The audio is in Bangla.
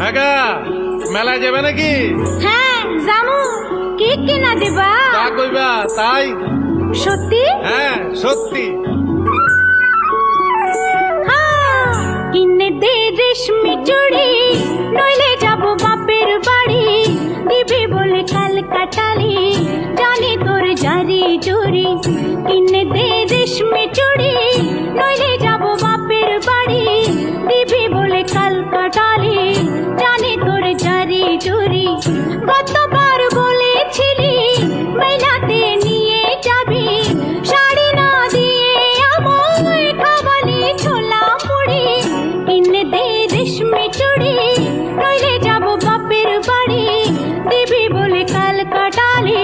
আগা মেলায় যাবে নাকি? হ্যাঁ জামু। কি কিনা দিবা? তা কইবা তাই। সত্যি? হ্যাঁ সত্যি। কিনে দে রেশমি চুড়ি, নইলে যাবো বাপের বাড়ি। দিবি বলে কাল কাটালি, জানি তোর জারি জুরি। কিনে দে রেশমি চুড়ি, নইলে যাবো বাপের বাড়ি। দিবি বলে কাল কাটালি, জানি তোর জারি জুরি। গতবার বলেছিলি মেলাতে নিয়ে যাবি, শাড়ি না দিয়ে আমায় খাওয়ালি ছোলা মুড়ি। কিনে দে রেশমি চুড়ি, নইলে যাবো বাপের বাড়ি। দিবি বলে কাল কাটালি,